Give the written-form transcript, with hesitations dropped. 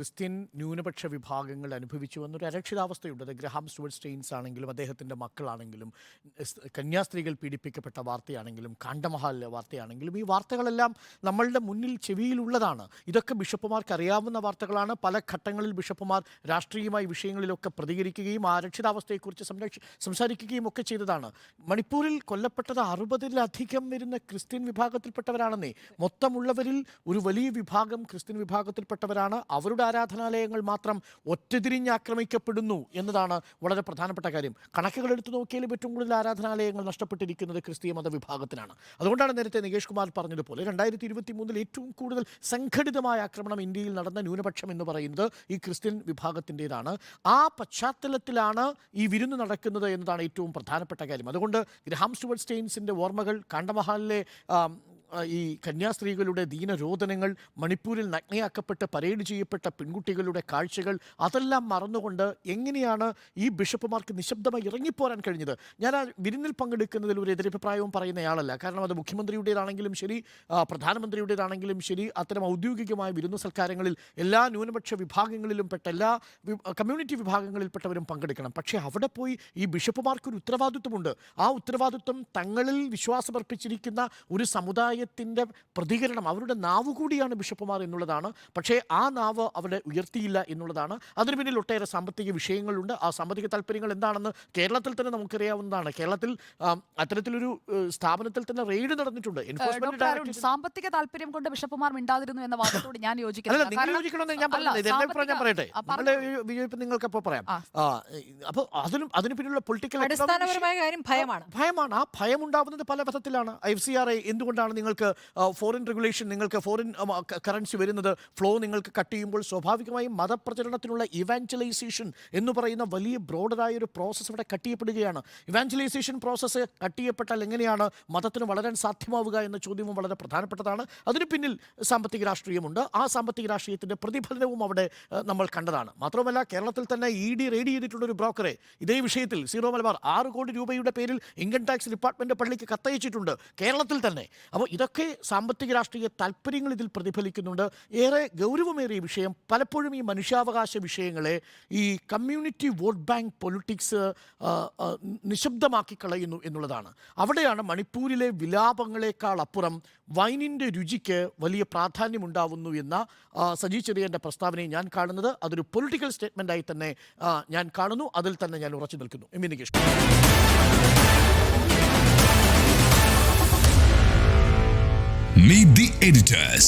Christian ന്യൂനപക്ഷ വിഭാഗങ്ങൾ അനുഭവിച്ചു വന്നൊരു അരക്ഷിതാവസ്ഥയുണ്ട്. അത് ഗ്രഹാം സ്റ്റുവർട്ട് സ്റ്റെയിൻസ് ആണെങ്കിലും അദ്ദേഹത്തിൻ്റെ മക്കളാണെങ്കിലും കന്യാസ്ത്രീകൾ പീഡിപ്പിക്കപ്പെട്ട വാർത്തയാണെങ്കിലും കാണ്ടമഹാലിലെ വാർത്തയാണെങ്കിലും ഈ വാർത്തകളെല്ലാം നമ്മളുടെ മുന്നിൽ ചെവിയിലുള്ളതാണ്. ഇതൊക്കെ ബിഷപ്പുമാർക്ക് അറിയാവുന്ന വാർത്തകളാണ്. പല ഘട്ടങ്ങളിൽ ബിഷപ്പുമാർ രാഷ്ട്രീയമായ വിഷയങ്ങളിലൊക്കെ പ്രതികരിക്കുകയും ആ അരക്ഷിതാവസ്ഥയെക്കുറിച്ച് സംസാരിക്കുകയും ഒക്കെ ചെയ്തതാണ്. മണിപ്പൂരിൽ കൊല്ലപ്പെട്ടത് 60-ലധികം വരുന്ന ക്രിസ്ത്യൻ വിഭാഗത്തിൽപ്പെട്ടവരാണെന്നേ. മൊത്തമുള്ളവരിൽ ഒരു വലിയ വിഭാഗം ക്രിസ്ത്യൻ വിഭാഗത്തിൽപ്പെട്ടവരാണ്. അവരുടെ ആരാധനാലയങ്ങൾ മാത്രം ഒറ്റതിരിഞ്ഞ് ആക്രമിക്കപ്പെടുന്നു എന്നതാണ് വളരെ പ്രധാനപ്പെട്ട കാര്യം. കണക്കുകൾ എടുത്തു നോക്കിയാലും ഏറ്റവും കൂടുതൽ ആരാധനാലയങ്ങൾ നഷ്ടപ്പെട്ടിരിക്കുന്നത് ക്രിസ്തീയ മതവിഭാഗത്തിനാണ്. അതുകൊണ്ടാണ് നേരത്തെ നികേഷ് കുമാർ പറഞ്ഞതുപോലെ 2023 ഏറ്റവും കൂടുതൽ സംഘടിതമായ ആക്രമണം ഇന്ത്യയിൽ നടന്ന ന്യൂനപക്ഷം എന്ന് പറയുന്നത് ഈ ക്രിസ്ത്യൻ വിഭാഗത്തിൻ്റെതാണ്. ആ പശ്ചാത്തലത്തിലാണ് ഈ വിരുന്ന് നടക്കുന്നത് എന്നതാണ് ഏറ്റവും പ്രധാനപ്പെട്ട കാര്യം. അതുകൊണ്ട് ഗ്രഹാം സ്റ്റുവർട്ട് സ്റ്റെയിൻസിൻ്റെ ഓർമ്മകൾ, കാണ്ടമഹാലിലെ ഈ കന്യാസ്ത്രീകളുടെ ദീനരോധനങ്ങൾ, മണിപ്പൂരിൽ നഗ്നയാക്കപ്പെട്ട് പരേഡ് ചെയ്യപ്പെട്ട പെൺകുട്ടികളുടെ കാഴ്ചകൾ, അതെല്ലാം മറന്നുകൊണ്ട് എങ്ങനെയാണ് ഈ ബിഷപ്പുമാർക്ക് നിശബ്ദമായി ഇറങ്ങിപ്പോരാൻ കഴിഞ്ഞത്? ഞാൻ ആ വിരുന്നിൽ പങ്കെടുക്കുന്നതിൽ ഒരു എതിരഭിപ്രായവും പറയുന്നയാളല്ല. കാരണം അത് മുഖ്യമന്ത്രിയുടേതാണെങ്കിലും ശരി, പ്രധാനമന്ത്രിയുടേതാണെങ്കിലും ശരി, അത്തരം ഔദ്യോഗികമായ വിരുന്നു സൽക്കാരങ്ങളിൽ എല്ലാ ന്യൂനപക്ഷ വിഭാഗങ്ങളിലും പെട്ട എല്ലാ കമ്മ്യൂണിറ്റി വിഭാഗങ്ങളിൽപ്പെട്ടവരും പങ്കെടുക്കണം. പക്ഷേ അവിടെ പോയി ഈ ബിഷപ്പുമാർക്കൊരു ഉത്തരവാദിത്വമുണ്ട്. ആ ഉത്തരവാദിത്വം തങ്ങളിൽ വിശ്വാസമർപ്പിച്ചിരിക്കുന്ന ഒരു സമുദായത്തിൻ്റെ പ്രതികരണം, അവരുടെ നാവ് കൂടിയാണ് ബിഷപ്പുമാർ എന്നുള്ളതാണ്. പക്ഷേ ആ നാവ് അവിടെ ഉയർത്തിയില്ല എന്നുള്ളതാണ്. അതിന് പിന്നിൽ ഒട്ടേറെ സാമ്പത്തിക വിഷയങ്ങളുണ്ട്. ആ സാമ്പത്തിക താല്പര്യങ്ങൾ എന്താണെന്ന് കേരളത്തിൽ തന്നെ നമുക്കറിയാവുന്നതാണ്. കേരളത്തിൽ അത്തരത്തിലൊരു സ്ഥാപനത്തിൽ തന്നെ റെയ്ഡ് നടന്നിട്ടുണ്ട്. സാമ്പത്തിക താല്പര്യം കൊണ്ട് ബിഷപ്പുമാർ മിണ്ടാതിരുന്നു എന്ന വാദത്തോട് ഞാൻ യോജിക്കുന്നില്ല. നിങ്ങൾക്കപ്പോൾ പറയാം. അപ്പോൾ അതിന് പിന്നിലുള്ള പൊളിറ്റിക്കൽ അടിസ്ഥാനപരമായ കാര്യം ഭയമാണ്. ആ ഭയം ഉണ്ടാവുന്നത് പല വിധത്തിലാണ്. FCRA എന്തുകൊണ്ടാണ് നിങ്ങൾക്ക് ഫോറിൻ റെഗുലേഷൻ, നിങ്ങൾക്ക് ഫോറിൻ കറൻസി വരുന്നത്, ഫ്ലോ നിങ്ങൾക്ക് കട്ട് ചെയ്യുമ്പോൾ സ്വാഭാവികമായും മതപ്രചരണത്തിനുള്ള ഇവാഞ്ചലൈസേഷൻ എന്ന് പറയുന്ന വലിയ ബ്രോഡറായ ഒരു പ്രോസസ്സ് ഇവിടെ കട്ട് ചെയ്യപ്പെടുകയാണ്. ഇവാഞ്ചലൈസേഷൻ പ്രോസസ്സ് കട്ട് ചെയ്യപ്പെട്ടാൽ എങ്ങനെയാണ് മതത്തിന് വളരാൻ സാധ്യമാവുക എന്ന ചോദ്യവും വളരെ പ്രധാനപ്പെട്ടതാണ്. അതിന് പിന്നിൽ സാമ്പത്തിക രാഷ്ട്രീയമുണ്ട്. ആ സാമ്പത്തിക രാഷ്ട്രീയത്തിൻ്റെ പ്രതിഫലനവും അവിടെ നമ്മൾ കണ്ടതാണ്. മാത്രമല്ല, കേരളത്തിൽ തന്നെ ED റെയ്ഡ് ചെയ്തിട്ടുള്ളൊരു ബ്രോക്കറെ ഇതേ വിഷയത്തിൽ സീറോ മലബാർ 6 കോടി രൂപയുടെ പേരിൽ ഇൻകം ടാക്സ് ഡിപ്പാർട്ട്മെൻറ്റ് പള്ളിക്ക് കത്തയച്ചിട്ടുണ്ട് കേരളത്തിൽ തന്നെ. അപ്പോൾ ഇതൊക്കെ സാമ്പത്തിക രാഷ്ട്രീയ താല്പര്യങ്ങൾ ഇതിൽ പ്രതിഫലിക്കുന്നുണ്ട്. ഏറെ ഗൗരവമേറിയ വിഷയം, പലപ്പോഴും ഈ മനുഷ്യാവകാശ വിഷയങ്ങളെ ഈ കമ്മ്യൂണിറ്റി വോട്ട് ബാങ്ക് പൊളിറ്റിക്സ് നിശബ്ദമാക്കി കളയുന്നു എന്നുള്ളതാണ്. അവിടെയാണ് മണിപ്പൂരിലെ വിലാപങ്ങളെക്കാൾ അപ്പുറം വൈനിൻ്റെ രുചിക്ക് വലിയ പ്രാധാന്യമുണ്ടാവുന്നു എന്ന സജി ചെറിയൻ്റെ പ്രസ്താവനയെ ഞാൻ കാണുന്നത്. അതൊരു പൊളിറ്റിക്കൽ സ്റ്റേറ്റ്മെൻറ്റായി തന്നെ ഞാൻ കാണുന്നു. അതിൽ തന്നെ ഞാൻ ഉറച്ചു നിൽക്കുന്നു. നികേഷ്. Meet the editors.